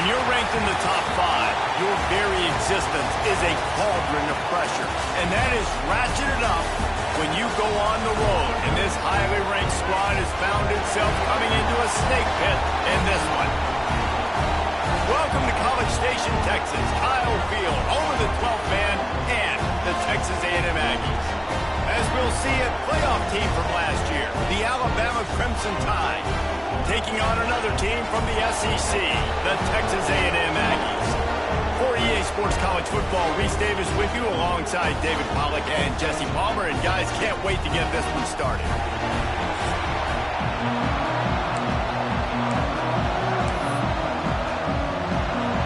When you're ranked in the top 5, your very existence is a cauldron of pressure. And that is ratcheted up when you go on the road. And this highly ranked squad has found itself coming into a snake pit in this one. Welcome to College Station, Texas. Kyle Field over the 12th man and the Texas A&M Aggies. As we'll see, a playoff team from last year, the Alabama Crimson Tide, taking on another team from the SEC, the Texas A&M Aggies. For EA Sports College Football, Reese Davis with you alongside David Pollack and Jesse Palmer. And guys, can't wait to get this one started.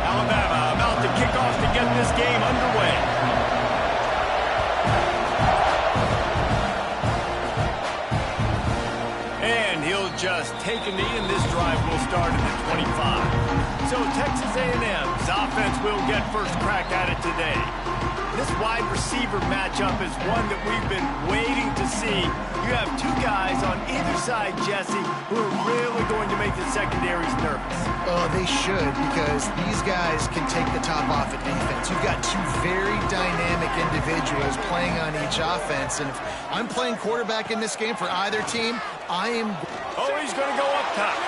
Alabama about to kick off to get this game underway. Just take a knee, and this drive will start at the 25. So Texas A&M's offense will get first crack at it today. This wide receiver matchup is one that we've been waiting to see. You have two guys on either side, Jesse, who are really going to make the secondaries nervous. Oh, they should, because these guys can take the top off of defense. You've got two very dynamic individuals playing on each offense, and if I'm playing quarterback in this game for either team, I am... Oh, he's going to go up top.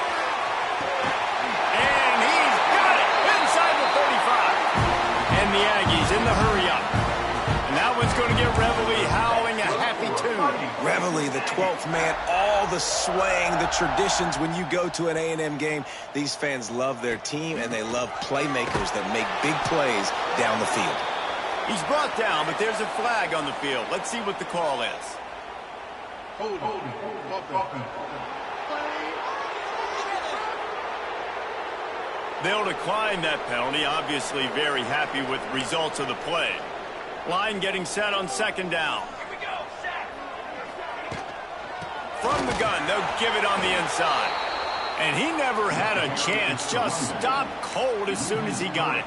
And he's got it inside the 35. And the Aggies in the hurry-up. And that one's going to get Reveille howling a happy tune. Reveille, the 12th man, all the swaying, the traditions when you go to an A&M game. These fans love their team, and they love playmakers that make big plays down the field. He's brought down, but there's a flag on the field. Let's see what the call is. They'll decline that penalty, obviously very happy with results of the play. Line getting set on second down. From the gun, they'll give it on the inside. And he never had a chance, just stopped cold as soon as he got it.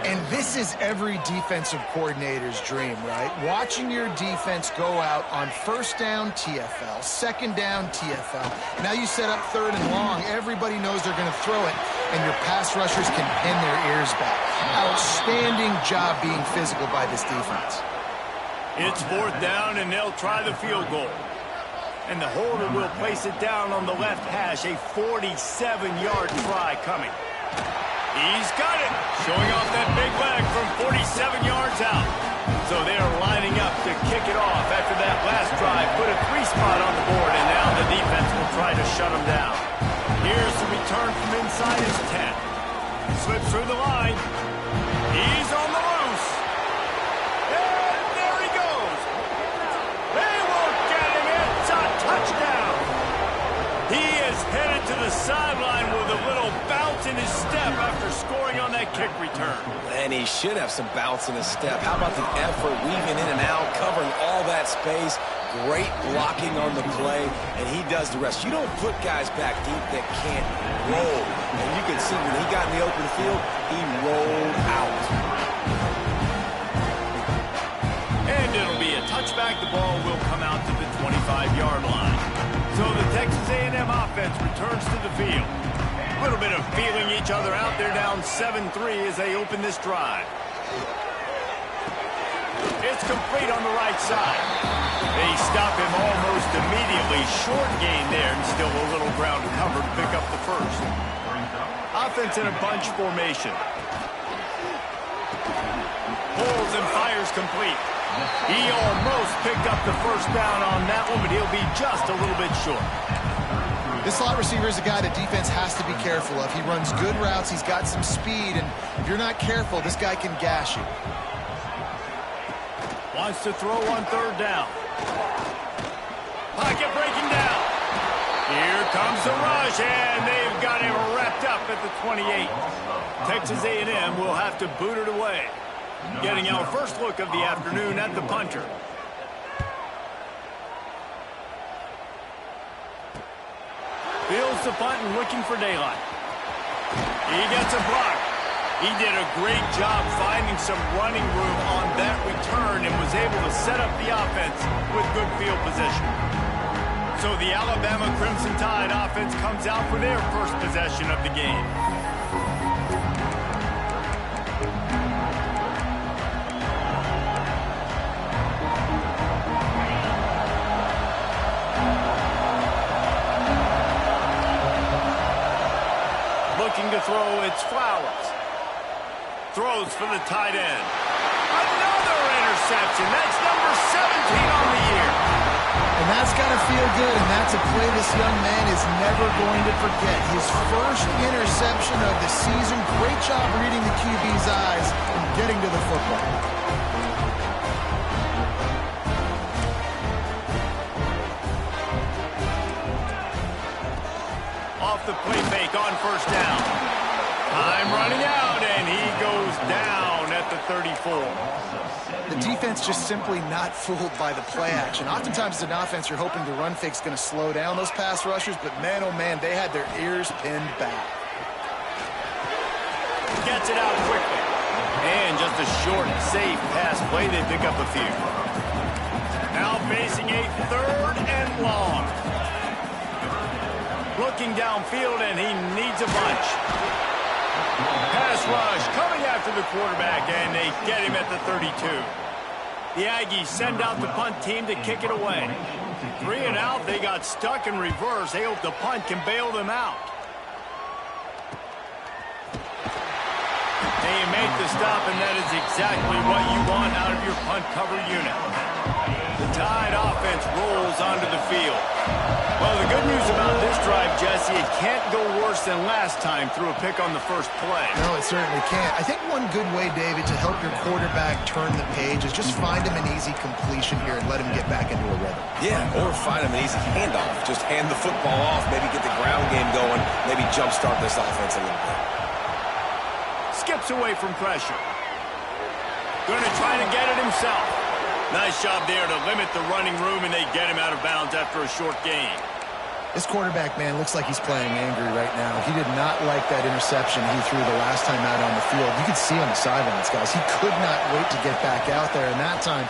And this is every defensive coordinator's dream, right? Watching your defense go out on first down, TFL, second down, TFL. Now you set up third and long. Everybody knows they're going to throw it, and your pass rushers can pin their ears back. Outstanding job being physical by this defense. It's fourth down, and they'll try the field goal. And the holder will place it down on the left hash, a 47-yard try coming. He's got it, showing off that big leg from 47 yards out. So they are lining up to kick it off after that last drive. Put a 3-spot on the board, and now the defense will try to shut them down. Here's the return from inside his 10. Slips through the line. He's on the loose. And there he goes. They won't get him. It's a touchdown. He is headed to the sideline with a little bounce in his step after scoring on that kick return. And he should have some bounce in his step. How about the effort, weaving in and out, covering all that space. Great blocking on the play, and he does the rest. You don't put guys back deep that can't roll. And you can see when he got in the open field, he rolled out. And it'll be a touchback. The ball will come out to the 25-yard line. So the Texas A&M offense returns to the field. A little bit of feeling each other out. They're down 7-3 as they open this drive. It's complete on the right side. They stop him almost immediately. Short gain there, and still a little ground to cover to pick up the first. Offense in a bunch formation. Pulls and fires complete. He almost picked up the first down on that one, but he'll be just a little bit short. This slot receiver is a guy that defense has to be careful of. He runs good routes. He's got some speed, and if you're not careful, this guy can gash you. Wants to throw on third down. Pocket breaking down. Here comes the rush, and they've got him wrapped up at the 28. Texas A&M will have to boot it away. Getting our first look of the afternoon at the punter. Fields the punt and looking for daylight. He gets a block. He did a great job finding some running room on that return and was able to set up the offense with good field position. So the Alabama Crimson Tide offense comes out for their first possession of the game. throw, it's Flowers. Throws for the tight end. Another interception. That's number 17 on the year. And that's got to feel good, and that's a play this young man is never going to forget. His first interception of the season. Great job reading the QB's eyes and getting to the football. Off the play fake on first down. Time running out, and he goes down at the 34. The defense just simply not fooled by the play action. Oftentimes as an offense, you're hoping the run fake's going to slow down those pass rushers, but man, oh man, they had their ears pinned back. Gets it out quickly. And just a short, safe pass play. They pick up a few. Now facing a 3rd and long. Looking downfield, and he needs a bunch. Pass rush coming after the quarterback, and they get him at the 32. The Aggies send out the punt team to kick it away. 3 and out, they got stuck in reverse. They hope the punt can bail them out. They make the stop, and that is exactly what you want out of your punt cover unit. The Tide offense rolls onto the field. Well, the good news about this drive, Jesse, it can't go worse than last time through a pick on the first play. No, it certainly can't. I think one good way, David, to help your quarterback turn the page is just find him an easy completion here and let him get back into a rhythm. Yeah, or find him an easy handoff. Just hand the football off, maybe get the ground game going, maybe jumpstart this offense a little bit. Skips away from pressure. Going to try to get it himself. Nice job there to limit the running room, and they get him out of bounds after a short gain. This quarterback, man, looks like he's playing angry right now. He did not like that interception he threw the last time out on the field. You could see on the sidelines, guys. He could not wait to get back out there, and that time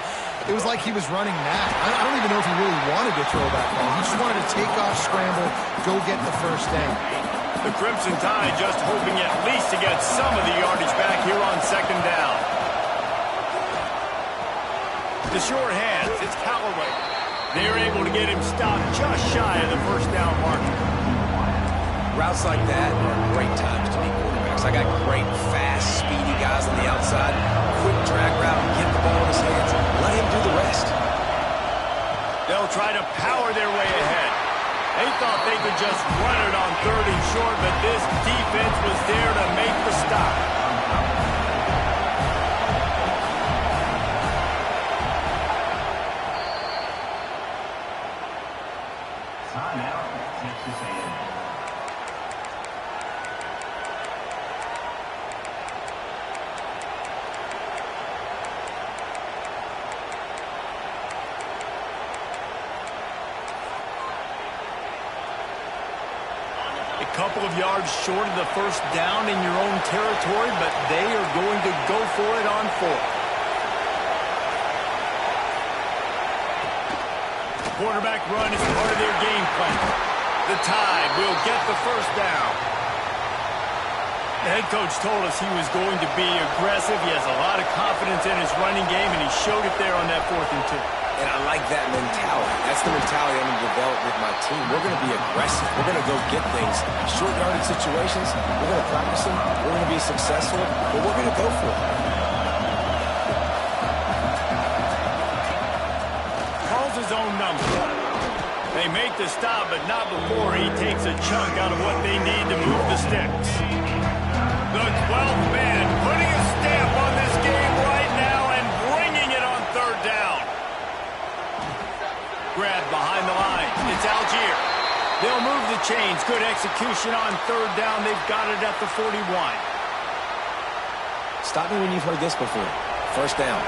it was like he was running mad. I don't even know if he really wanted to throw that ball. He just wanted to take off, scramble, go get the first down. The Crimson Tide just hoping at least to get some of the yardage back here on 2nd down. The short hands, it's Callaway. They're able to get him stopped just shy of the first down marker. Routes like that are great times to be quarterbacks. I got great, fast, speedy guys on the outside. Quick drag route, get the ball in his hands. Let him do the rest. They'll try to power their way ahead. They thought they could just run it on 3rd and short, but this defense was there to make the stop. Timeout, Texas A&M. A couple of yards short of the first down in your own territory, but they are going to go for it on 4th. Quarterback run is part of their game plan. The Tide will get the first down. The head coach told us he was going to be aggressive. He has a lot of confidence in his running game, and he showed it there on that 4th and 2. And I like that mentality. That's the mentality I'm going to develop with my team. We're going to be aggressive. We're going to go get things. Short yardage situations, we're going to practice them. We're going to be successful, but we're going to go for it. His own number. They make the stop, but not before he takes a chunk out of what they need to move the sticks. The 12th man putting a stamp on this game right now and bringing it on 3rd down. Grab behind the line. It's Algier. They'll move the chains. Good execution on 3rd down. They've got it at the 41. Stop me when you've heard this before. First down.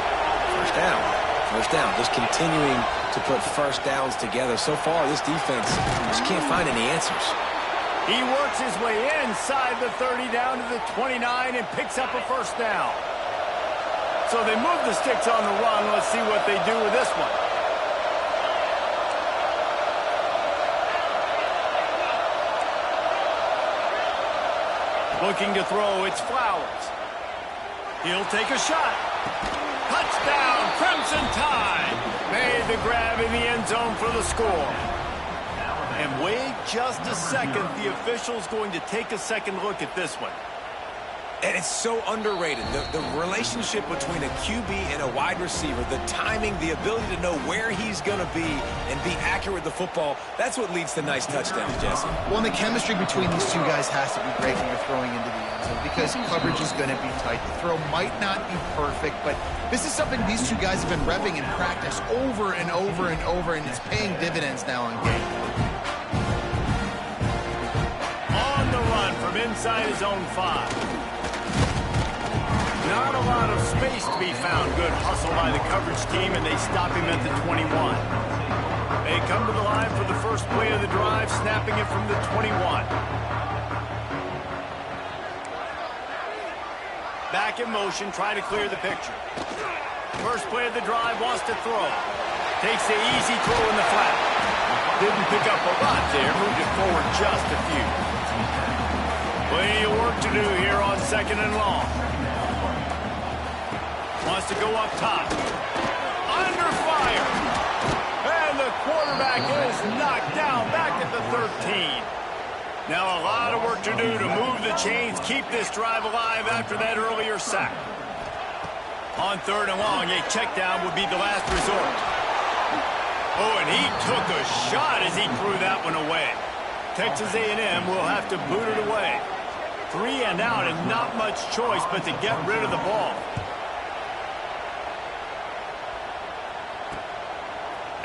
First down. First down. Just continuing to put first downs together. So far, this defense just can't find any answers. He works his way inside the 30 down to the 29 and picks up a first down. So they move the sticks on the run. Let's see what they do with this one. Looking to throw, it's Flowers. He'll take a shot. Touchdown, Crimson Tide. Made the grab in the end zone for the score. And wait just a second. The official's going to take a second look at this one. And it's so underrated. The relationship between a QB and a wide receiver, the timing, the ability to know where he's going to be and be accurate with the football, that's what leads to nice touchdowns, Jesse. Well, and the chemistry between these two guys has to be great when you're throwing into the end zone because coverage is going to be tight. The throw might not be perfect, but this is something these two guys have been repping in practice over and over and over, and it's paying dividends now on game. On the run from inside his own 5. Not a lot of space to be found. Good hustle by the coverage team, and they stop him at the 21. They come to the line for the first play of the drive, snapping it from the 21. Back in motion, try to clear the picture. First play of the drive, wants to throw. Takes the easy throw in the flat. Didn't pick up a lot there, moved it forward just a few. Plenty of work to do here on 2nd and long. Wants to go up top. Under fire. And the quarterback is knocked down back at the 13. Now a lot of work to do to move the chains, keep this drive alive after that earlier sack. On 3rd and long, a check down would be the last resort. Oh, and he took a shot as he threw that one away. Texas A&M will have to boot it away. 3 and out and not much choice but to get rid of the ball.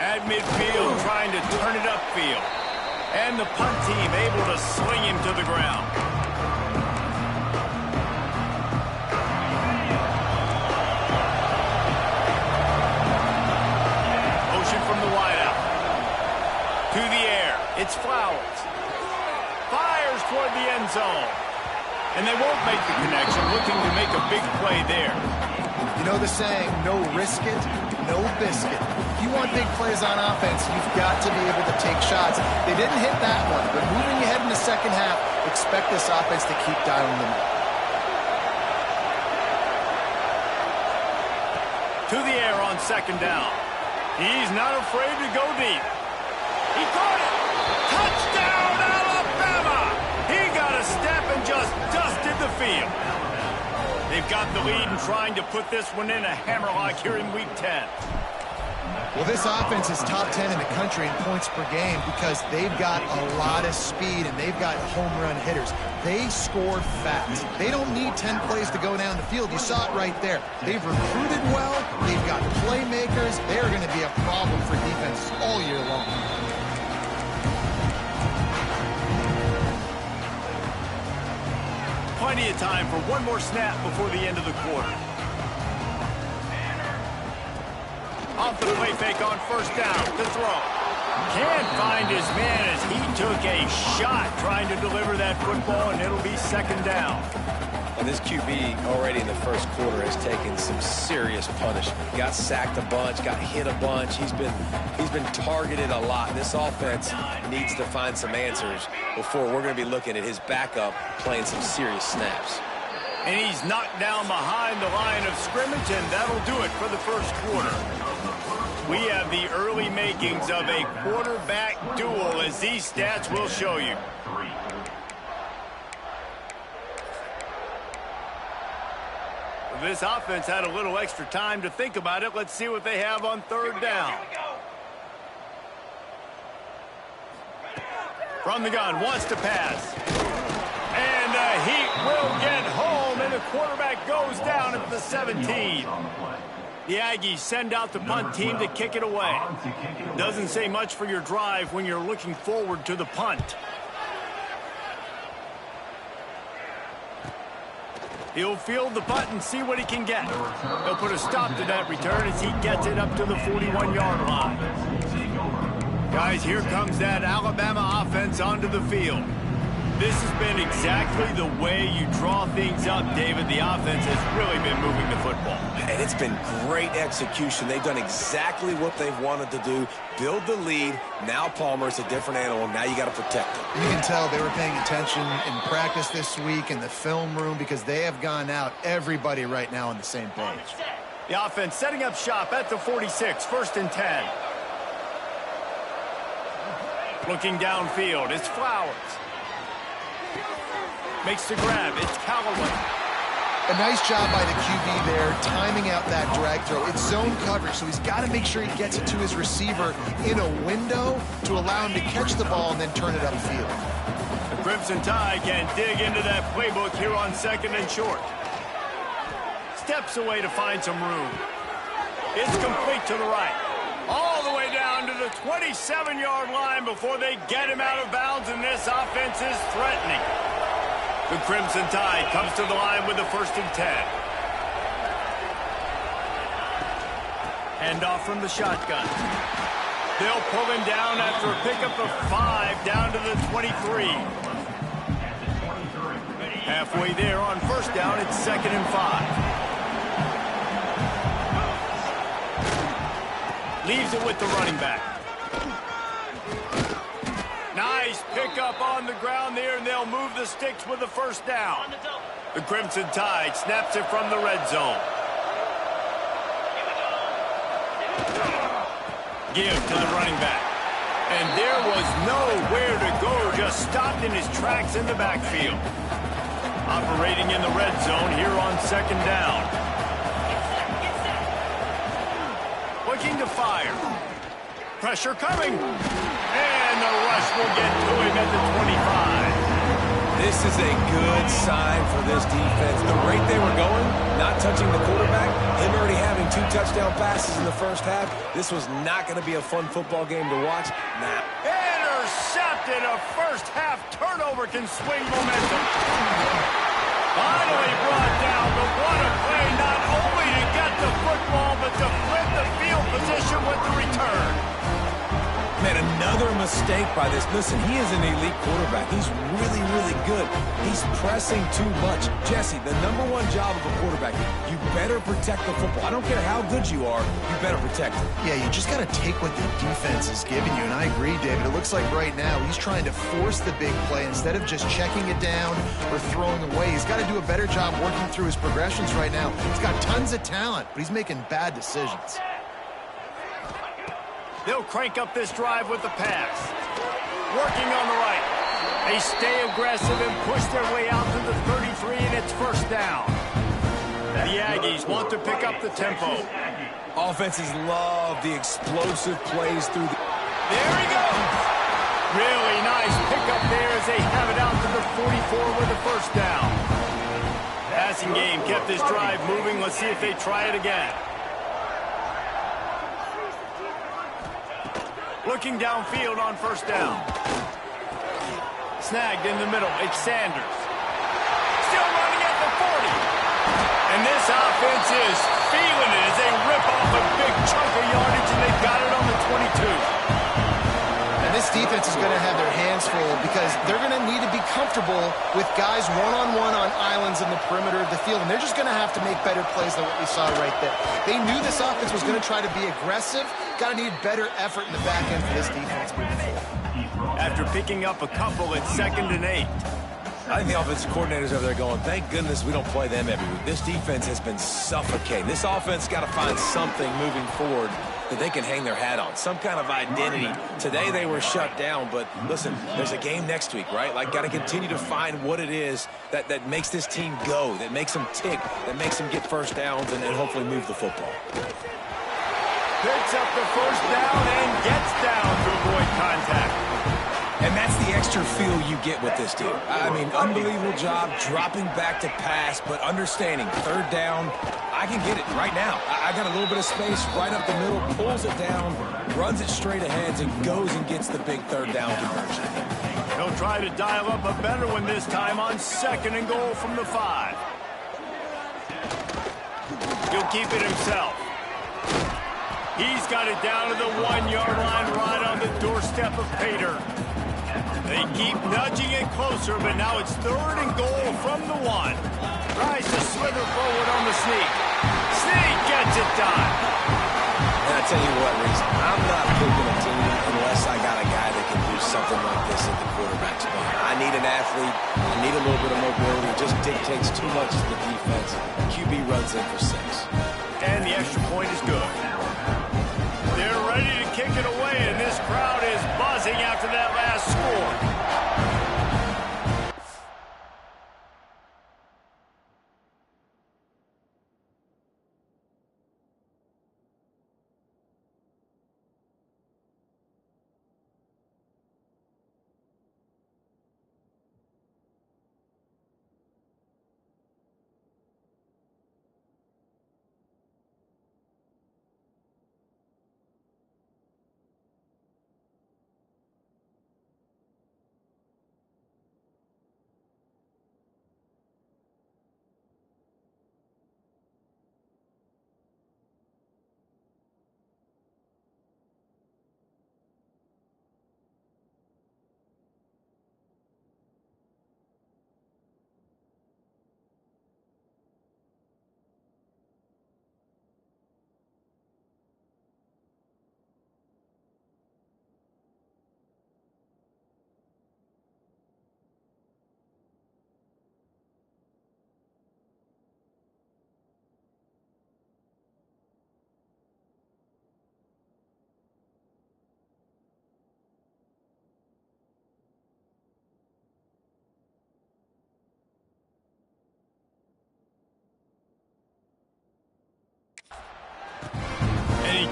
At midfield, trying to turn it upfield. And the punt team able to sling him to the ground. Motion from the wideout. To the air. It's Flowers. Fires toward the end zone. And they won't make the connection, looking to make a big play there. You know the saying, no risk it, no biscuit. If you want big plays on offense, you've got to be able to take shots. They didn't hit that one, but moving ahead in the second half, expect this offense to keep dialing them up. To the air on 2nd down. He's not afraid to go deep. He caught it. Touchdown, Alabama! He got a step and just dusted the field. They've got the lead and trying to put this one in a hammerlock here in Week 10. Well, this offense is top 10 in the country in points per game because they've got a lot of speed and they've got home run hitters. They score fast. They don't need 10 plays to go down the field. You saw it right there. They've recruited well. They've got playmakers. They're going to be a problem for defenses all year long. Plenty of time for one more snap before the end of the quarter. Off the play fake on 1st down to throw. Can't find his man as he took a shot trying to deliver that football, and it'll be 2nd down. And this QB already in the first quarter has taken some serious punishment. Got sacked a bunch, got hit a bunch. He's been targeted a lot. This offense needs to find some answers before we're going to be looking at his backup playing some serious snaps. And he's knocked down behind the line of scrimmage, and that'll do it for the first quarter. We have the early makings of a quarterback duel, as these stats will show you. This offense had a little extra time to think about it. Let's see what they have on 3rd down. From the gun, wants to pass. And he will get home, and the quarterback goes down at the 17. The Aggies send out the punt team to kick it away. Doesn't say much for your drive when you're looking forward to the punt. He'll field the punt and see what he can get. He'll put a stop to that return as he gets it up to the 41-yard line. Guys, here comes that Alabama offense onto the field. This has been exactly the way you draw things up, David. The offense has really been moving the football. And it's been great execution. They've done exactly what they've wanted to do. Build the lead. Now Palmer's a different animal. Now you got to protect him. You can tell they were paying attention in practice this week in the film room because they have gone out, everybody right now on the same page. The offense setting up shop at the 46, 1st and 10. Looking downfield, it's Flowers. Makes the grab, it's Callaway. A nice job by the QB there, timing out that drag throw. It's zone coverage, so he's got to make sure he gets it to his receiver in a window to allow him to catch the ball and then turn it upfield. The Crimson Tide can dig into that playbook here on 2nd and short. Steps away to find some room. It's complete to the right. All the way down to the 27-yard line before they get him out of bounds, and this offense is threatening. The Crimson Tide comes to the line with the 1st and 10. Handoff from the shotgun. They'll pull him down after a pickup of 5 down to the 23. Halfway there on 1st down, it's 2nd and 5. Leaves it with the running back. Nice pickup on the ground there, and they'll move the sticks with the 1st down. The Crimson Tide snaps it from the red zone. Give to the running back. And there was nowhere to go, just stopped in his tracks in the backfield. Operating in the red zone here on 2nd down. Looking to fire. Pressure coming. And the rush will get to him at the 25. This is a good sign for this defense. The rate they were going, not touching the quarterback, him already having 2 touchdown passes in the 1st half. This was not going to be a fun football game to watch. Nah. Intercepted. A 1st half turnover can swing momentum. Finally brought down, but what a play, not only to get the football, but to flip the field position with the return. Man, another mistake by this. Listen, he is an elite quarterback. He's really, really good. He's pressing too much. Jesse, the #1 job of a quarterback, you better protect the football. I don't care how good you are, you better protect it. Yeah, you just got to take what the defense is giving you, and I agree, David. It looks like right now he's trying to force the big play instead of just checking it down or throwing away. He's got to do a better job working through his progressions right now. He's got tons of talent, but he's making bad decisions. They'll crank up this drive with the pass. Working on the right. They stay aggressive and push their way out to the 33, and it's 1st down. The Aggies want to pick up the tempo. Offenses love the explosive plays through the... There he goes. Really nice pickup there as they have it out to the 44 with the 1st down. Passing game kept this drive moving. Let's see if they try it again. Looking downfield on 1st down. Snagged in the middle. It's Sanders. Still running at the 40. And this offense is feeling it as they rip off a big chunk of yardage, and they've got it on the 22. And this defense is going to have their hands full because they're going to need to be comfortable with guys one-on-one on islands in the perimeter of the field, and they're just going to have to make better plays than what we saw right there. They knew this offense was going to try to be aggressive. Got to need better effort in the back end for this defense moving forward. After picking up a couple at 2nd and 8. I think the offensive coordinators over there going, thank goodness we don't play them every week. This defense has been suffocating. This offense got to find something moving forward that they can hang their hat on, some kind of identity. Today they were shut down, but listen, there's a game next week, right? Like, got to continue to find what it is that makes this team go, that makes them tick, that makes them get 1st downs and hopefully move the football. Picks up the 1st down and gets down to avoid contact. And that's the extra feel you get with this team. I mean, unbelievable job dropping back to pass, but understanding 3rd down, I can get it right now. I got a little bit of space right up the middle, pulls it down, runs it straight ahead, and goes and gets the big 3rd down conversion. He'll try to dial up a better one this time on 2nd and goal from the 5. He'll keep it himself. He's got it down to the 1-yard line right on the doorstep of Pater. They keep nudging it closer, but now it's 3rd and goal from the 1. Tries to slither forward on the sneak. Sneak gets it done. And I tell you what, Reese, I'm not picking a team unless I got a guy that can do something like this at the quarterback spot. I need an athlete. I need a little bit of mobility. It just dictates too much to the defense. QB runs in for 6. And the extra point is good. They're ready to kick it away, and this crowd is buzzing after that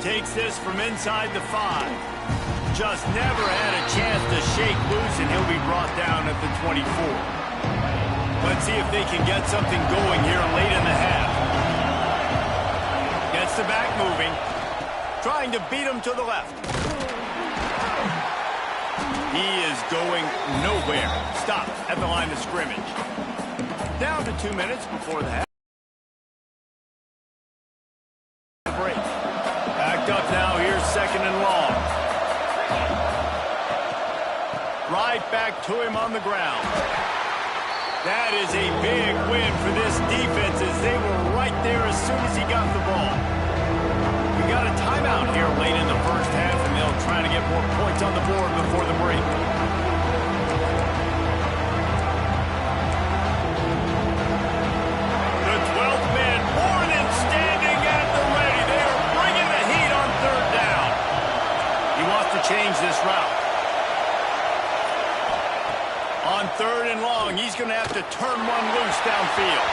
Takes this from inside the 5. Just never had a chance to shake loose, and he'll be brought down at the 24. Let's see if they can get something going here late in the half. Gets the back moving. Trying to beat him to the left. He is going nowhere. Stopped at the line of scrimmage. Down to 2 minutes before the half. Break. Backed up now. Here's 2nd and long. Right back to him on the ground. That is a big win for this defense as they were right there as soon as he got the ball. We got a timeout here late in the first half, and they'll try to get more points on the board before the break. The 12th man more than standing at the ready. They are bringing the heat on 3rd down. He wants to change this route. On 3rd and long, he's going to have to turn one loose downfield.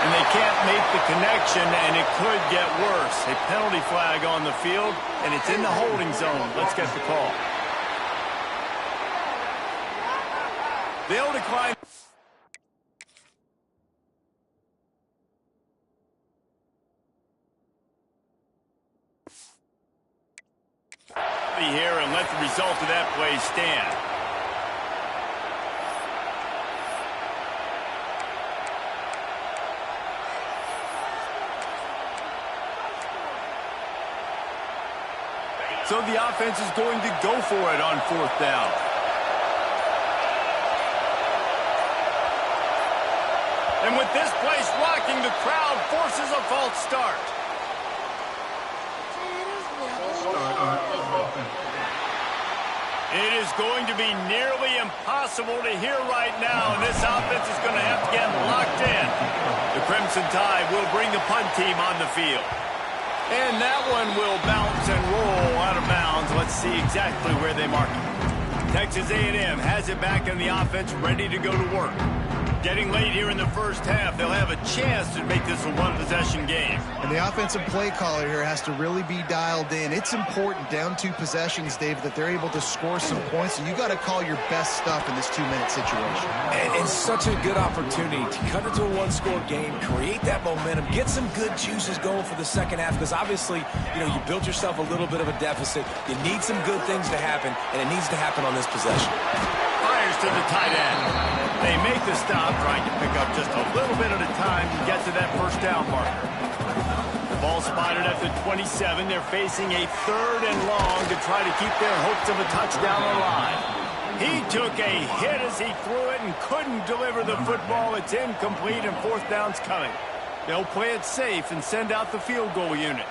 And they can't make the connection, and it could get worse. A penalty flag on the field, and it's in the holding zone. Let's get the call. They'll decline. Here and let the result of that play stand. So the offense is going to go for it on 4th down. And with this place rocking, the crowd forces a false start. It is going to be nearly impossible to hear right now, and this offense is going to have to get locked in. The Crimson Tide will bring the punt team on the field. And that one will bounce and roll out of bounds. Let's see exactly where they mark it. Texas A&M has it back in the offense, ready to go to work. Getting late here in the first half, they'll have a chance to make this a one-possession game. And the offensive play caller here has to really be dialed in. It's important, down 2 possessions, Dave, that they're able to score some points. And you got to call your best stuff in this 2-minute situation. And such a good opportunity to cut it to a one-score game, create that momentum, get some good juices going for the second half. Because obviously, you built yourself a little bit of a deficit. You need some good things to happen, and it needs to happen on this possession. Fires to the tight end. They make the stop, trying to pick up just a little bit at a time to get to that first down marker. The ball spotted at the 27. They're facing a 3rd and long to try to keep their hopes of a touchdown alive. He took a hit as he threw it and couldn't deliver the football. It's incomplete, and 4th down's coming. They'll play it safe and send out the field goal unit.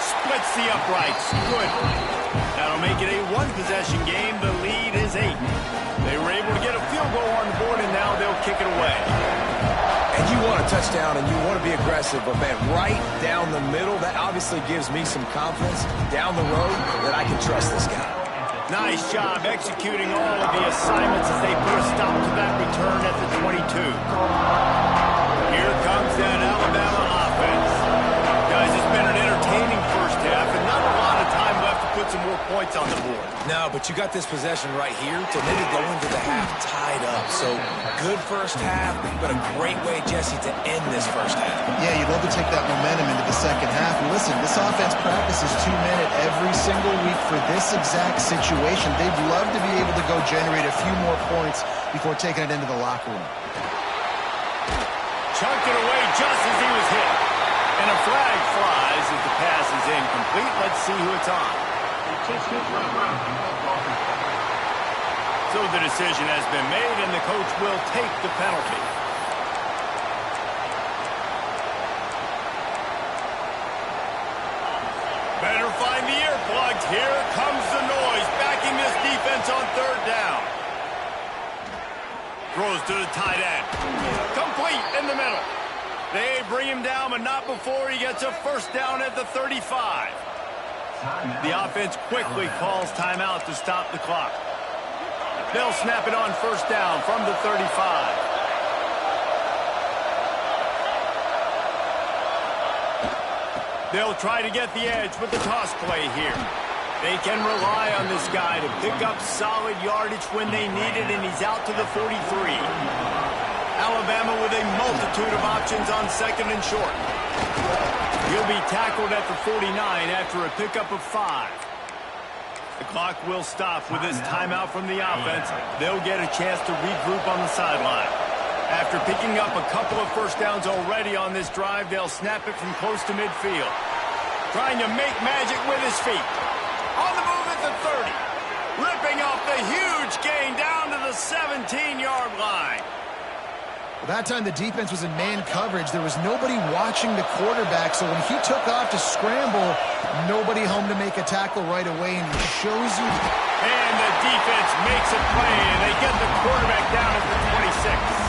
Splits the uprights. Good. That'll make it a one-possession game. The lead is 8. They were able to get a field goal on the board, and now they'll kick it away. And you want a touchdown, and you want to be aggressive, but, man, right down the middle, that obviously gives me some confidence down the road that I can trust this guy. Nice job executing all of the assignments as they put a stop to that return at the 22. Here comes that Alabama offense. Guys, it's been an entertaining first half, and not a lot of time left to put some more points on the board. No, but you got this possession right here to maybe go into the half tied up. So good first half, but a great way, Jesse, to end this first half. Yeah, you'd love to take that momentum into the second half. And listen, this offense practices 2-minute every single week for this exact situation. They'd love to be able to go generate a few more points before taking it into the locker room. Chunked it away just as he was hit. And a flag flies as the pass is incomplete. Let's see who it's on. So the decision has been made, and the coach will take the penalty. Better find the earplugs. Here comes the noise, backing this defense on 3rd down. Throws to the tight end. Complete in the middle. They bring him down, but not before he gets a first down at the 35. The offense quickly calls timeout to stop the clock. They'll snap it on first down from the 35. They'll try to get the edge with the toss play here. They can rely on this guy to pick up solid yardage when they need it, and he's out to the 43. Alabama with a multitude of options on second and short. He'll be tackled at the 49 after a pickup of 5. The clock will stop with this timeout from the offense. They'll get a chance to regroup on the sideline. After picking up a couple of first downs already on this drive, they'll snap it from close to midfield. Trying to make magic with his feet. On the move at the 30. Ripping off the huge gain down to the 17-yard line. Well, that time the defense was in man coverage. There was nobody watching the quarterback, so when he took off to scramble, nobody home to make a tackle right away, and he shows you. And the defense makes a play, and they get the quarterback down at the 26.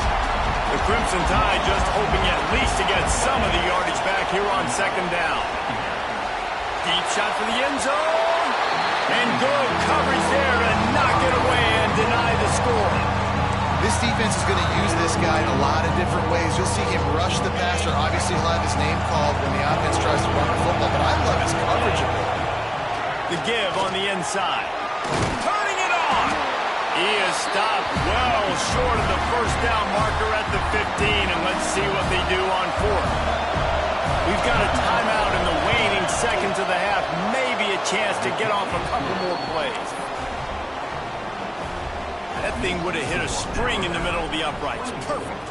The Crimson Tide just hoping at least to get some of the yardage back here on second down. Deep shot for the end zone. And good coverage there to knock it away and deny the score. This defense is going to use this guy in a lot of different ways. You'll see him rush the passer. Obviously, he'll have his name called when the offense tries to run the football, but I love his coverage of it. The give on the inside. Turning it on. He is stopped well short of the first down marker at the 15, and let's see what they do on fourth. We've got a timeout in the waning seconds of the half. Maybe a chance to get off a couple more plays. That thing would have hit a string in the middle of the uprights. Perfect.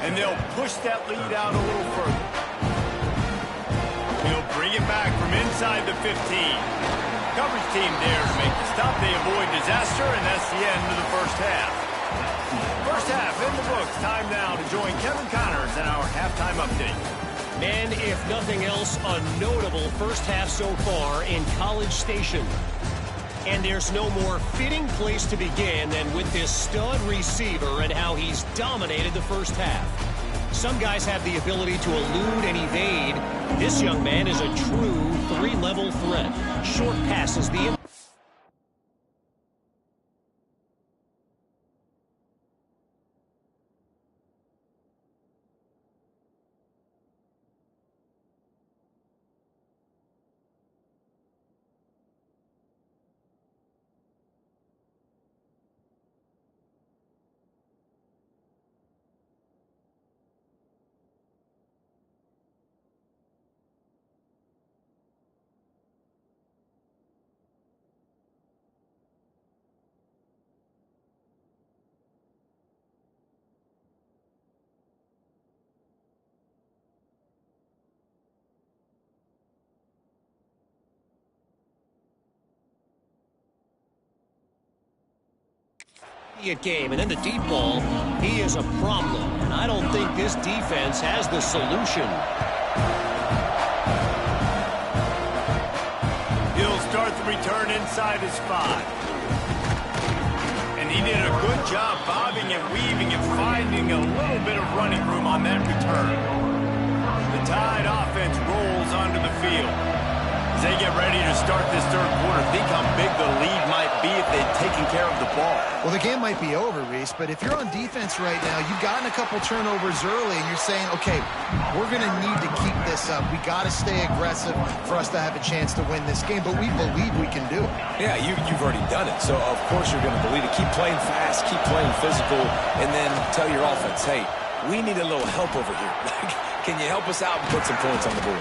And they'll push that lead out a little further. He'll bring it back from inside the 15. Coverage team dares make the stop. They avoid disaster, and that's the end of the first half. First half in the books. Time now to join Kevin Connors in our halftime update. And if nothing else, a notable first half so far in College Station. And there's no more fitting place to begin than with this stud receiver and how he's dominated the first half. Some guys have the ability to elude and evade. This young man is a true three-level threat. Short passes the... game, and then the deep ball, he is a problem, and I don't think this defense has the solution. He'll start the return inside his 5. And he did a good job bobbing and weaving and finding a little bit of running room on that return. The Tide offense rolls onto the field. As they get ready to start this third quarter, think how big the lead might be if they'd taken care of the ball. Well, the game might be over, Reese, but if you're on defense right now, you've gotten a couple turnovers early, and you're saying, okay, we're going to need to keep this up. We got to stay aggressive for us to have a chance to win this game, but we believe we can do it. Yeah, you've already done it, so of course you're going to believe it. Keep playing fast, keep playing physical, and then tell your offense, hey, we need a little help over here. Can you help us out and put some points on the board?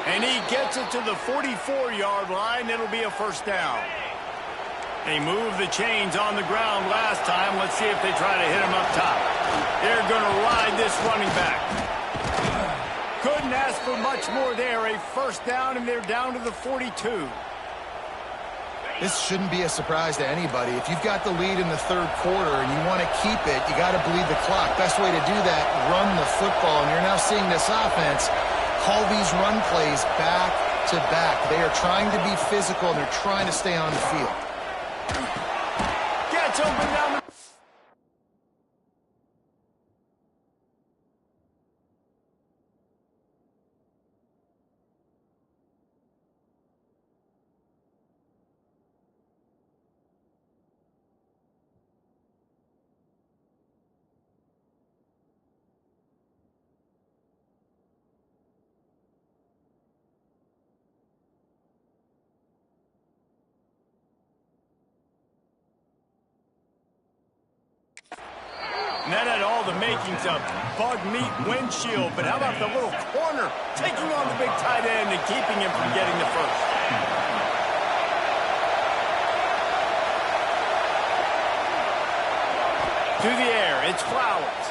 And he gets it to the 44-yard line. It'll be a first down. They moved the chains on the ground last time. Let's see if they try to hit him up top. They're going to ride this running back. Couldn't ask for much more there. A first down, and they're down to the 42. This shouldn't be a surprise to anybody. If you've got the lead in the third quarter and you want to keep it, you got to bleed the clock. Best way to do that, run the football. And you're now seeing this offense call these run plays back to back. They are trying to be physical, and they're trying to stay on the field. Gets open down the... And that had all the makings of bug meat windshield. But how about the little corner taking on the big tight end and keeping him from getting the first? To the air, it's Flowers.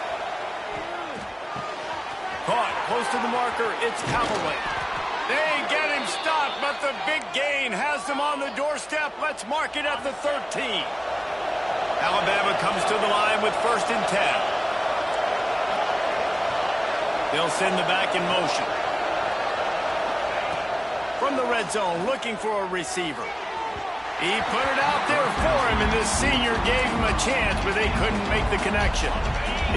Caught close to the marker, it's Callaway. They get him stopped, but the big gain has them on the doorstep. Let's mark it at the 13. Alabama comes to the line with 1st and 10. They'll send the back in motion. From the red zone, looking for a receiver. He put it out there for him, and this senior gave him a chance, but they couldn't make the connection.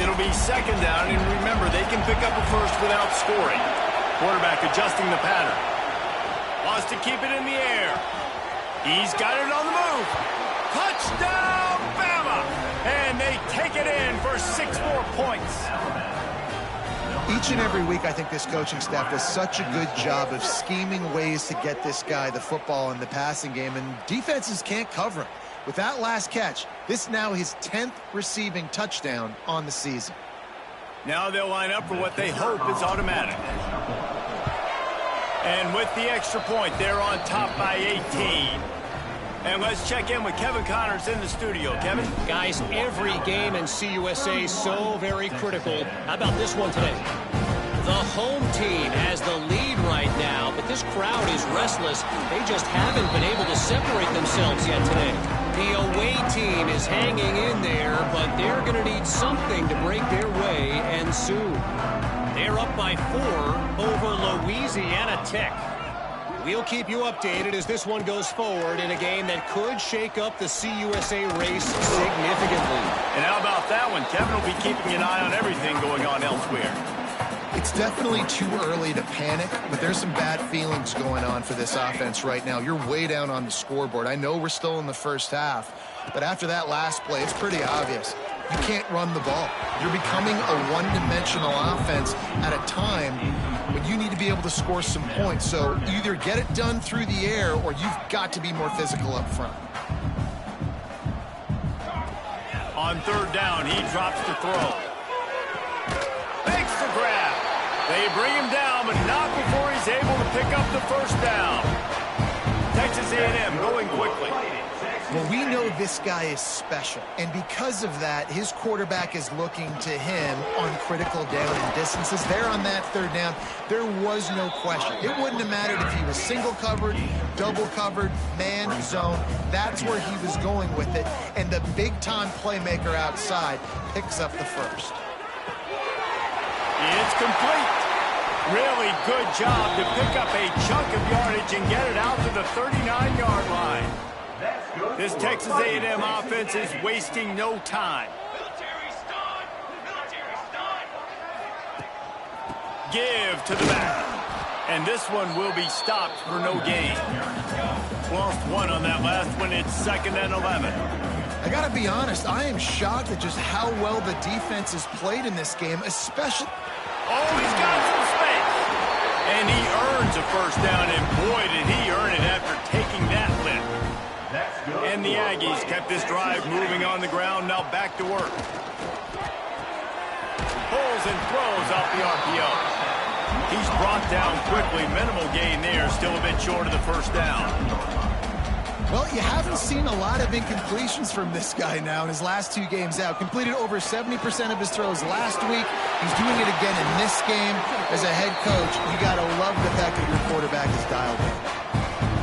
It'll be 2nd down, and remember, they can pick up a first without scoring. Quarterback adjusting the pattern. Wants to keep it in the air. He's got it on the move. Touchdown, Bama! And they take it in for 6 more points. Each and every week, I think this coaching staff does such a good job of scheming ways to get this guy the football in the passing game, and defenses can't cover him. With that last catch, this is now his 10th receiving touchdown on the season. Now they'll line up for what they hope is automatic. And with the extra point, they're on top by 18. And let's check in with Kevin Connors in the studio. Kevin? Guys, every game in CUSA so very critical. How about this one today? The home team has the lead right now, but this crowd is restless. They just haven't been able to separate themselves yet today. The away team is hanging in there, but they're going to need something to break their way, and soon. They're up by 4 over Louisiana Tech. We'll keep you updated as this one goes forward in a game that could shake up the CUSA race significantly. And how about that one? Kevin will be keeping an eye on everything going on elsewhere. It's definitely too early to panic, but there's some bad feelings going on for this offense right now. You're way down on the scoreboard. I know we're still in the first half, but after that last play, it's pretty obvious. You can't run the ball. You're becoming a one-dimensional offense at a time when you need to be able to score some points. So either get it done through the air or you've got to be more physical up front. On 3rd down, he drops to throw. Makes the grab. They bring him down, but not before he's able to pick up the 1st down. Texas A&M going quickly. Well, we know this guy is special, and because of that, his quarterback is looking to him on critical down and distances. There on that 3rd down, there was no question. It wouldn't have mattered if he was single covered, double covered, man, zone. That's where he was going with it, and the big-time playmaker outside picks up the 1st. It's complete. Really good job to pick up a chunk of yardage and get it out to the 39-yard line. This Texas A&M offense is wasting no time. Give to the back. And this one will be stopped for no gain. Lost 1 on that last one. It's 2nd and 11. I got to be honest, I am shocked at just how well the defense has played in this game, especially... Oh, he's got some space. And he earns a 1st down, and boy, did he earn it after taking that lift. And the Aggies kept this drive moving on the ground. Now back to work. Pulls and throws off the RPO. He's brought down quickly. Minimal gain there. Still a bit short of the 1st down. Well, you haven't seen a lot of incompletions from this guy now in his last 2 games out. Completed over 70% of his throws last week. He's doing it again in this game. As a head coach, you got to love the fact that your quarterback is dialed in.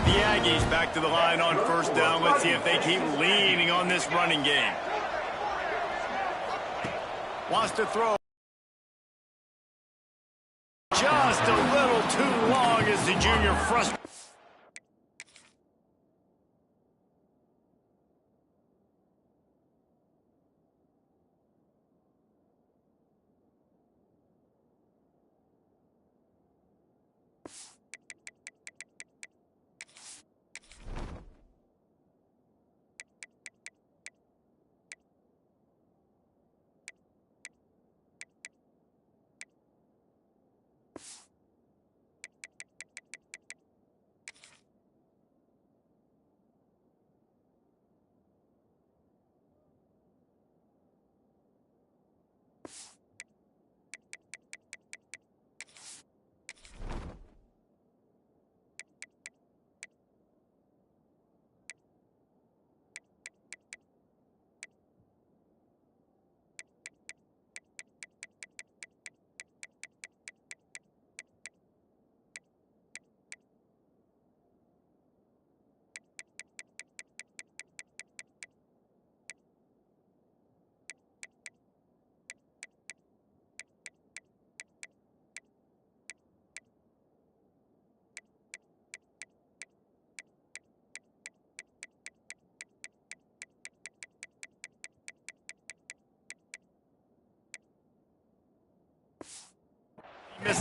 The Aggies back to the line on 1st down. Let's see if they keep leaning on this running game. Wants to throw. Just a little too long as the junior frustrated.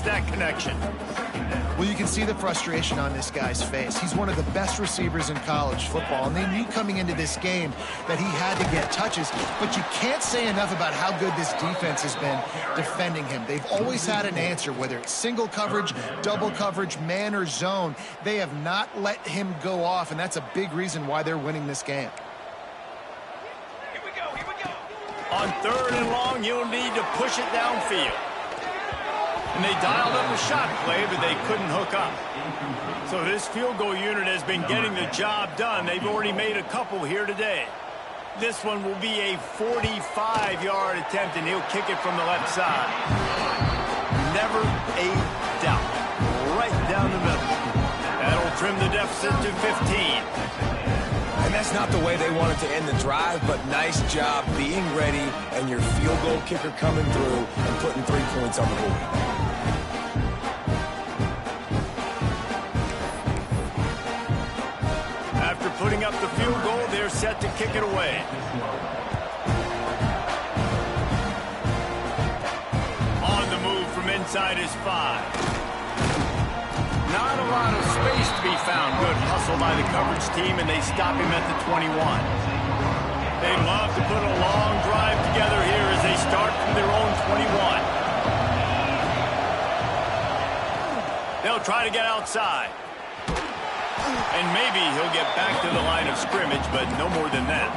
missed that connection. Well, you can see the frustration on this guy's face. He's one of the best receivers in college football, and they knew coming into this game that he had to get touches, but you can't say enough about how good this defense has been defending him. They've always had an answer, whether it's single coverage, double coverage, man or zone. They have not let him go off, and that's a big reason why they're winning this game. Here we go. On 3rd and long, you'll need to push it downfield. And they dialed up a shot play, but they couldn't hook up. So this field goal unit has been getting the job done. They've already made a couple here today. This one will be a 45-yard attempt, and he'll kick it from the left side. Never a doubt. Right down the middle. That'll trim the deficit to 15. And that's not the way they wanted to end the drive, but nice job being ready and your field goal kicker coming through and putting 3 points on the board. After putting up the field goal, they're set to kick it away. On the move from inside his 5. Not a lot of space to be found. Good hustle by the coverage team, and they stop him at the 21. They love to put a long drive together here as they start from their own 21. They'll try to get outside. And maybe he'll get back to the line of scrimmage, but no more than that.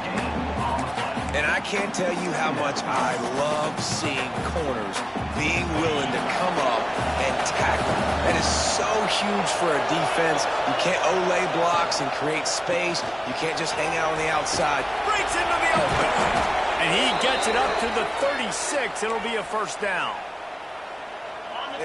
And I can't tell you how much I love seeing corners being willing to come up and tackle. That is so huge for a defense. You can't olay blocks and create space. You can't just hang out on the outside. Breaks into the open. And he gets it up to the 36. It'll be a first down.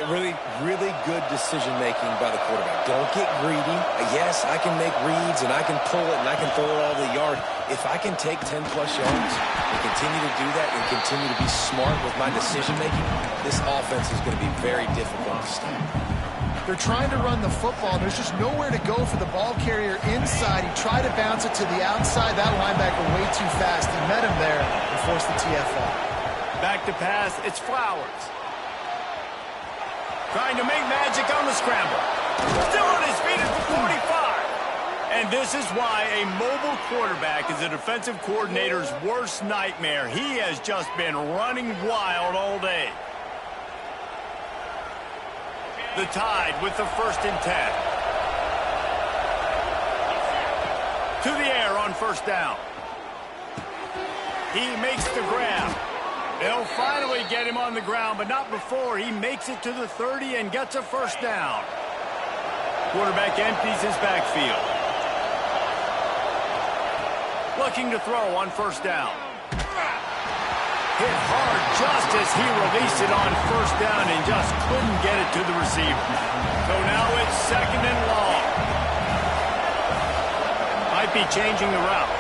Really, really good decision-making by the quarterback. Don't get greedy. Yes, I can make reads, and I can pull it, and I can throw it all the yard. If I can take 10-plus yards and continue to do that and continue to be smart with my decision-making, this offense is going to be very difficult to stop. They're trying to run the football. There's just nowhere to go for the ball carrier inside. He tried to bounce it to the outside. That linebacker way too fast. He met him there and forced the TFL. Back to pass. It's Flowers. Trying to make magic on the scramble. Still on his feet at the 45. And this is why a mobile quarterback is a defensive coordinator's worst nightmare. He has just been running wild all day. The Tide with the 1st and 10. To the air on 1st down. He makes the grab. They'll finally get him on the ground, but not before he makes it to the 30 and gets a 1st down. Quarterback empties his backfield. Looking to throw on 1st down. Hit hard just as he released it on 1st down and just couldn't get it to the receiver. So now it's 2nd and long. Might be changing the route.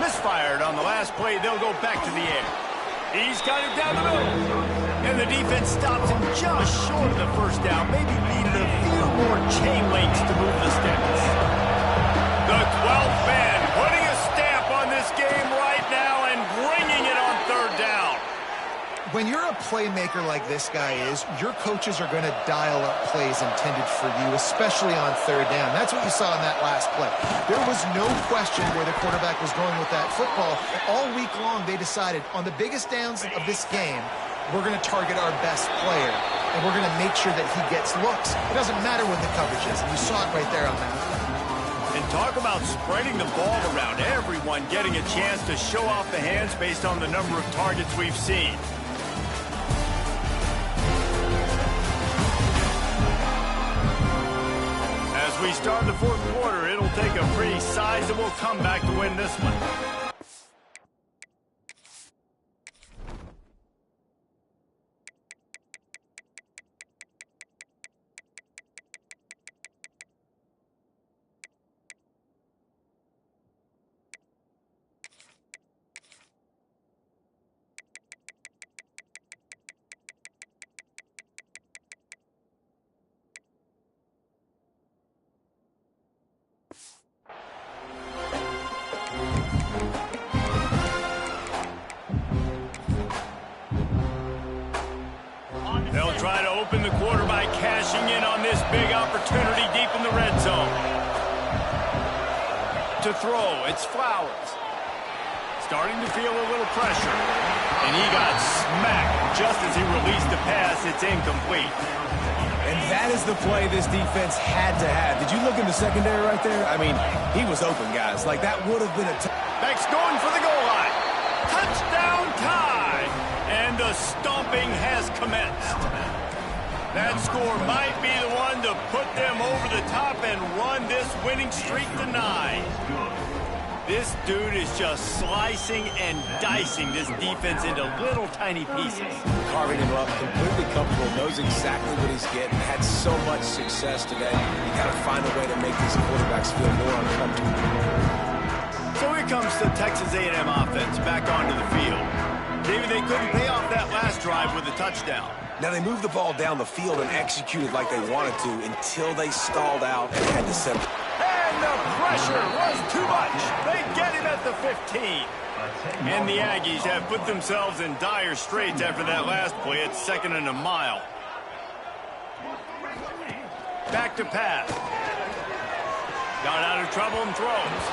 Misfired on the last play. They'll go back to the air. He's got it down the middle. And the defense stops him just short of the 1st down. Maybe needed a few more chain links to move the sticks. The 12th man putting a stamp on this game right now and bringing it on 3rd down. When you're a playmaker like this guy is, your coaches are going to dial up plays intended for you, especially on 3rd down. That's what you saw in that last play. There was no question where the quarterback was going with that football. All week long, they decided on the biggest downs of this game, we're going to target our best player, and we're going to make sure that he gets looks. It doesn't matter what the coverage is, and you saw it right there on that play. And talk about spreading the ball around. Everyone getting a chance to show off the hands based on the number of targets we've seen. As we start the 4th quarter, it'll take a pretty sizable comeback to win this one. try to open the quarter by cashing in on this big opportunity deep in the red zone. To throw, it's Flowers. Starting to feel a little pressure. And he got smacked just as he released the pass. It's incomplete. And that is the play this defense had to have. Did you look in the secondary right there? I mean, he was open, guys. Like, that would have been a... Beck's going for the goal line. Touchdown tie. And the stomping has commenced. That score might be the one to put them over the top and run this winning streak to 9. This dude is just slicing and dicing this defense into little tiny pieces. Carving him up, completely comfortable, knows exactly what he's getting, had so much success today. You got to find a way to make these quarterbacks feel more uncomfortable. So here comes the Texas A&M offense back onto the field. David, they couldn't pay off that last drive with a touchdown. Now, they moved the ball down the field and executed like they wanted to until they stalled out and had to set. And the pressure was too much. They get him at the 15. And the Aggies have put themselves in dire straits after that last play. It's 2nd and a mile. Back to pass. Got out of trouble and throws.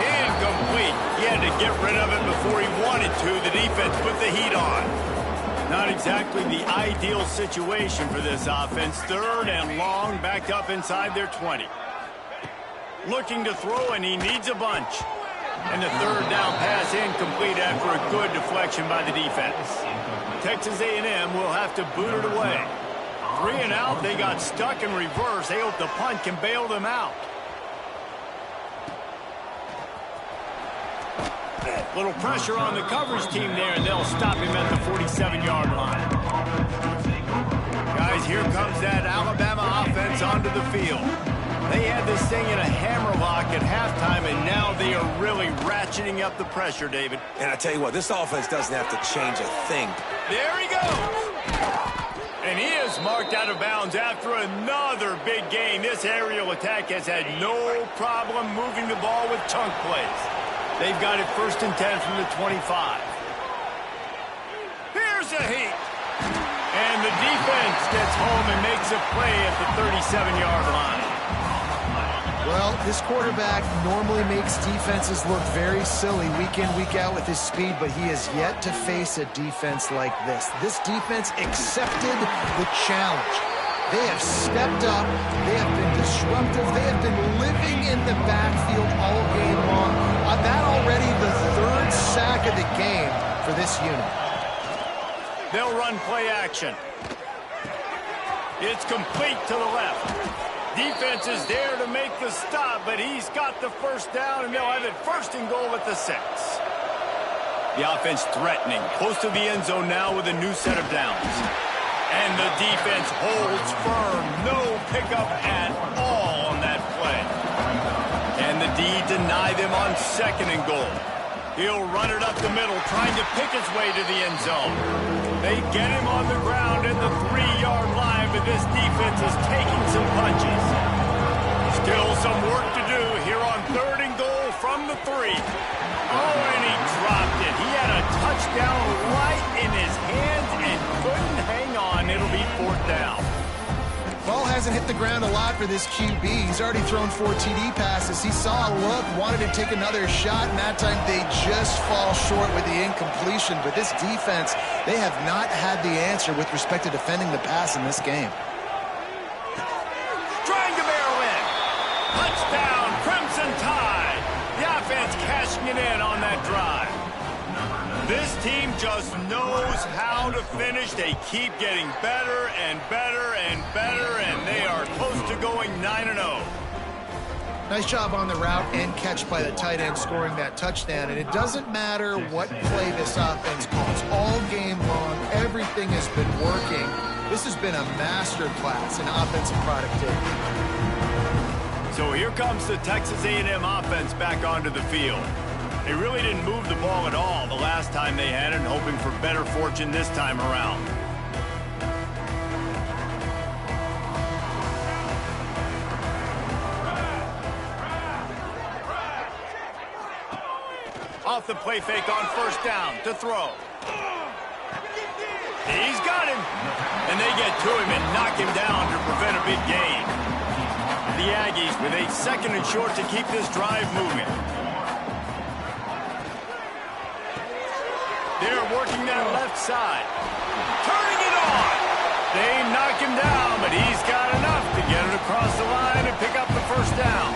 Incomplete. He had to get rid of it before he wanted to. The defense put the heat on. Not exactly the ideal situation for this offense. 3rd and long, backed up inside their 20. Looking to throw, and he needs a bunch. And the 3rd down pass incomplete after a good deflection by the defense. Texas A&M will have to boot it away. 3 and out, they got stuck in reverse. They hope the punt can bail them out. Little pressure on the coverage team there, and they'll stop him at the 47-yard line. Guys, here comes that Alabama offense onto the field. They had this thing in a hammerlock at halftime, and now they are really ratcheting up the pressure, David. And I tell you what, this offense doesn't have to change a thing. There he goes. And he is marked out of bounds after another big gain. This aerial attack has had no problem moving the ball with chunk plays. They've got it 1st and 10 from the 25. Here's a heat. And the defense gets home and makes a play at the 37-yard line. Well, this quarterback normally makes defenses look very silly week in, week out with his speed, but he has yet to face a defense like this. This defense accepted the challenge. They have stepped up. They have been disruptive. They have been living in the backfield all game long. That already the 3rd sack of the game for this unit. They'll run play action. It's complete to the left. Defense is there to make the stop, but he's got the 1st down, and they'll have it 1st and goal at the 6. The offense threatening. Close to the end zone now with a new set of downs. And the defense holds firm. No pickup at all on that play. And the D deny them on 2nd and goal. He'll run it up the middle, trying to pick his way to the end zone. They get him on the ground at the 3-yard line, but this defense is taking some punches. Still some work to do here on 3rd and goal from the 3. Oh, and he dropped it. He had a touchdown right in his hands and couldn't hang on. It'll be 4th down. Ball hasn't hit the ground a lot for this QB. He's already thrown 4 TD passes. He saw a look, wanted to take another shot, and that time they just fall short with the incompletion. But this defense, they have not had the answer with respect to defending the pass in this game. Trying to barrel in. Touchdown, Crimson Tide. The offense cashing it in on that drive. This team just knows how to finish. They keep getting better and better and better, and they are close to going 9-0. Nice job on the route and catch by the tight end scoring that touchdown. And it doesn't matter what play this offense calls. All game long, everything has been working. This has been a master class in offensive productivity. So here comes the Texas A&M offense back onto the field. They really didn't move the ball at all the last time they had it, and hoping for better fortune this time around. Off the play fake on 1st down to throw. He's got him. And they get to him and knock him down to prevent a big gain. The Aggies with a 2nd and short to keep this drive moving. They're working that left side. Turning it on. They knock him down, but he's got enough to get it across the line and pick up the first down.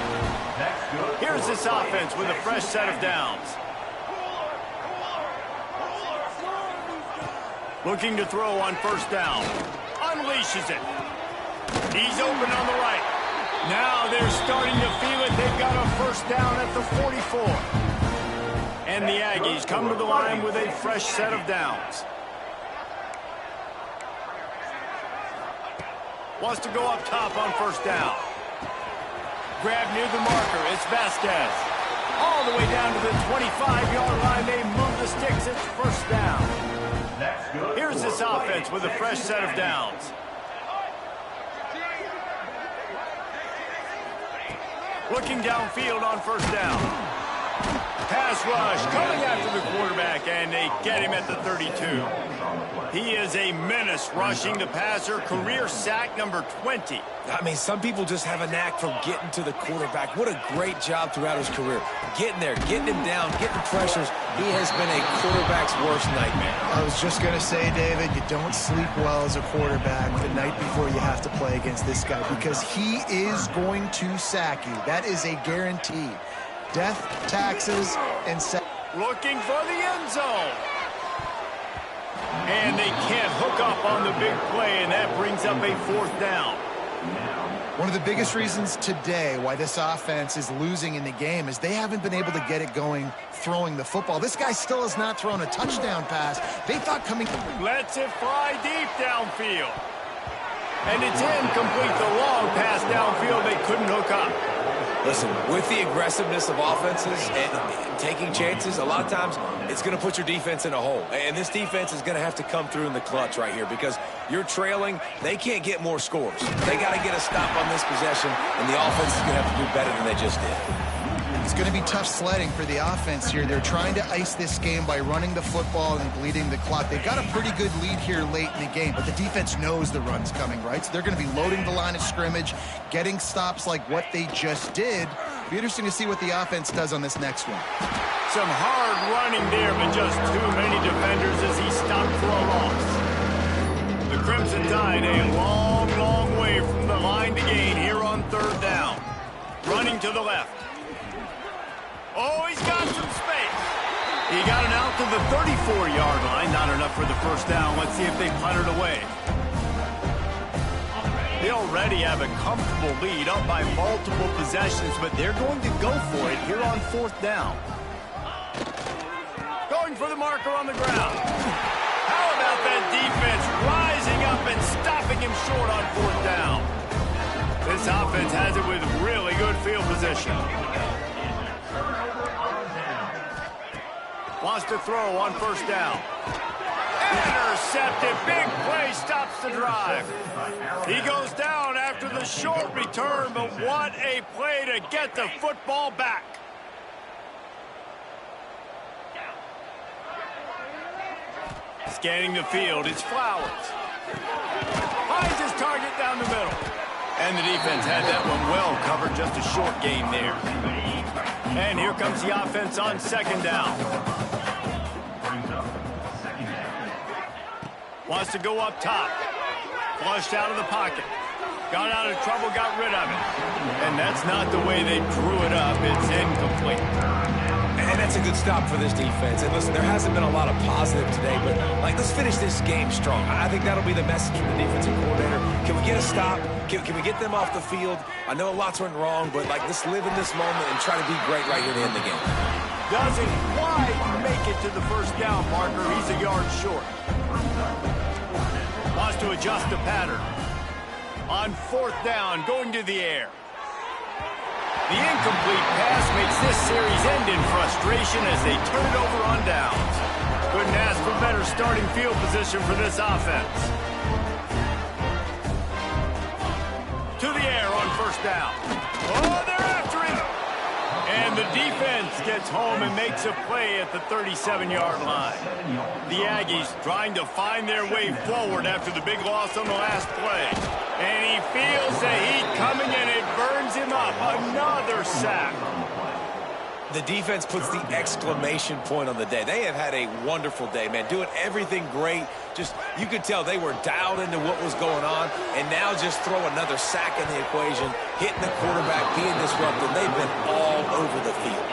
Here's this offense with a fresh set of downs. Looking to throw on first down. Unleashes it. He's open on the right. Now they're starting to feel it. They've got a first down at the 44. And the Aggies come to the line with a fresh set of downs. Wants to go up top on first down. Grab near the marker. It's Vasquez. All the way down to the 25-yard line. They move the sticks. It's first down. Here's this offense with a fresh set of downs. Looking downfield on first down. Pass rush coming after the quarterback, and they get him at the 32. He is a menace rushing the passer. Career sack number 20. I mean, some people just have a knack for getting to the quarterback. What a great job throughout his career. Getting there, getting him down, getting pressures. He has been a quarterback's worst nightmare. I was just going to say, David, you don't sleep well as a quarterback the night before you have to play against this guy because he is going to sack you. That is a guarantee. Death, taxes, and sack. Looking for the end zone. And they can't hook up on the big play, and that brings up a fourth down. One of the biggest reasons today why this offense is losing in the game is they haven't been able to get it going throwing the football. This guy still has not thrown a touchdown pass. They thought coming... Lets it fly deep downfield. And it's incomplete. The long pass downfield, they couldn't hook up. Listen, with the aggressiveness of offenses and taking chances, a lot of times it's going to put your defense in a hole. And this defense is going to have to come through in the clutch right here because you're trailing. They can't get more scores. They got to get a stop on this possession, and the offense is going to have to do better than they just did. It's going to be tough sledding for the offense here. They're trying to ice this game by running the football and bleeding the clock. They've got a pretty good lead here late in the game, but the defense knows the run's coming, right? So they're going to be loading the line of scrimmage, getting stops like what they just did. It'll be interesting to see what the offense does on this next one. Some hard running there, but just too many defenders as he stopped for a loss. The Crimson Tide a long, long way from the line to gain here on third down. Running to the left. Oh, he's got some space. He got it out to the 34-yard line. Not enough for the first down. Let's see if they punt it away. They already have a comfortable lead up by multiple possessions, but they're going to go for it here on fourth down. Going for the marker on the ground. How about that defense rising up and stopping him short on fourth down? This offense has it with really good field position. Wants to throw on first down. Intercepted. Big play stops the drive. He goes down after the short return, but what a play to get the football back. Scanning the field, it's Flowers. Finds his target down the middle. And the defense had that one well covered, just a short gain there. And here comes the offense on second down. Wants to go up top. Flushed out of the pocket. Got out of trouble, got rid of it. And that's not the way they drew it up. It's incomplete. And that's a good stop for this defense. And listen, there hasn't been a lot of positive today, but let's finish this game strong. I think that'll be the message from the defensive coordinator. Can we get a stop? Can we get them off the field? I know lots went wrong, but let's live in this moment and try to be great right here to end the game. Doesn't quite make it to the first down, Parker. He's a yard short. Wants to adjust the pattern. On fourth down, going to the air. The incomplete pass makes this series end in frustration as they turn it over on downs. Couldn't ask for better starting field position for this offense. To the air on first down. Oh, they're after him. And the defense gets home and makes a play at the 37-yard line. The Aggies trying to find their way forward after the big loss on the last play. And he feels the heat coming, and it burns him up. Another sack. The defense puts the exclamation point on the day. They have had a wonderful day, man, doing everything great. Just, you could tell they were dialed into what was going on, and now just throw another sack in the equation, hitting the quarterback, being disruptive. They've been all over the field.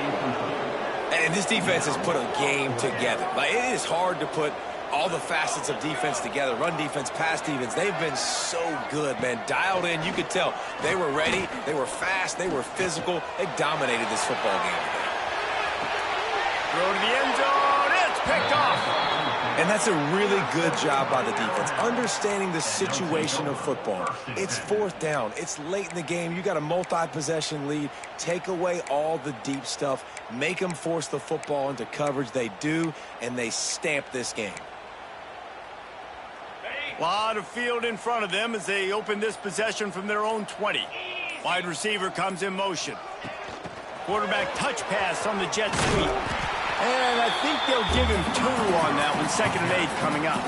And this defense has put a game together. Like, it is hard to put all the facets of defense together. Run defense, pass defense. They've been so good, man. Dialed in. You could tell they were ready. They were fast. They were physical. They dominated this football game today. Throw to the end zone. It's picked off. And that's a really good job by the defense, understanding the situation of football. It's fourth down. It's late in the game. You got a multi-possession lead. Take away all the deep stuff. Make them force the football into coverage. They do, and they stamp this game. A lot of field in front of them as they open this possession from their own 20. Wide receiver comes in motion. Quarterback touch pass on the jet sweep. And I think they'll give him 2 on that one. 2nd and 8 coming up.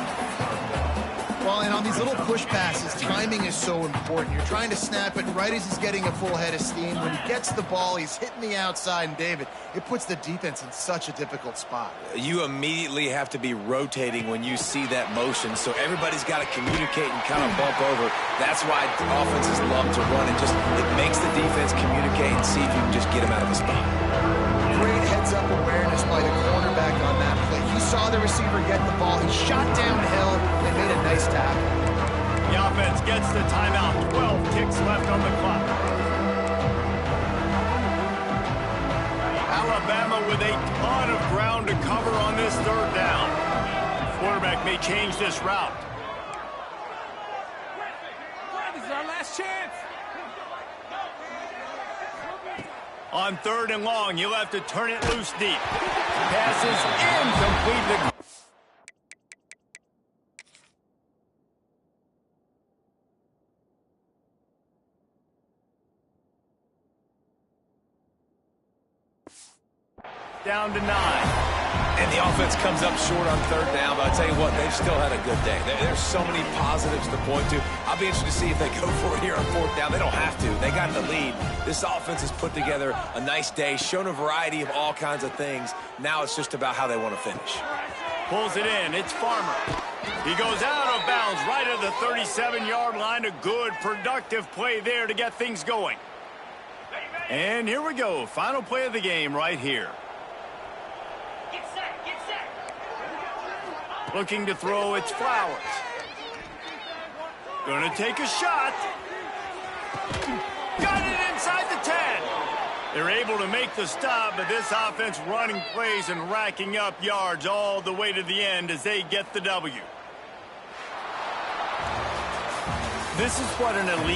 Well, and on these little push passes, timing is so important. You're trying to snap it right as he's getting a full head of steam. When he gets the ball, he's hitting the outside, and David, it puts the defense in such a difficult spot. You immediately have to be rotating when you see that motion, so everybody's got to communicate and kind of bump over. That's why offenses love to run. It makes the defense communicate and see if you can just get him out of a spot. Great heads-up awareness by the cornerback on that play. He saw the receiver get the ball. He shot downhill and made a nice tackle. The offense gets the timeout. 12 ticks left on the clock. Alabama with a ton of ground to cover on this 3rd down. Quarterback may change this route. This is our last chance. On 3rd and long, you'll have to turn it loose deep. Pass is incomplete. Down to 9. And the offense comes up short on 3rd down, but I tell you what, they've still had a good day. There's so many positives to point to. I'll be interested to see if they go for it here on 4th down. They don't have to. They got the lead. This offense has put together a nice day, shown a variety of all kinds of things. Now it's just about how they want to finish. Pulls it in. It's Farmer. He goes out of bounds right at the 37-yard line. A good, productive play there to get things going. And here we go. Final play of the game right here. Looking to throw, it's Flowers. Gonna take a shot. Got it inside the 10. They're able to make the stop, but this offense running plays and racking up yards all the way to the end as they get the W. This is what an elite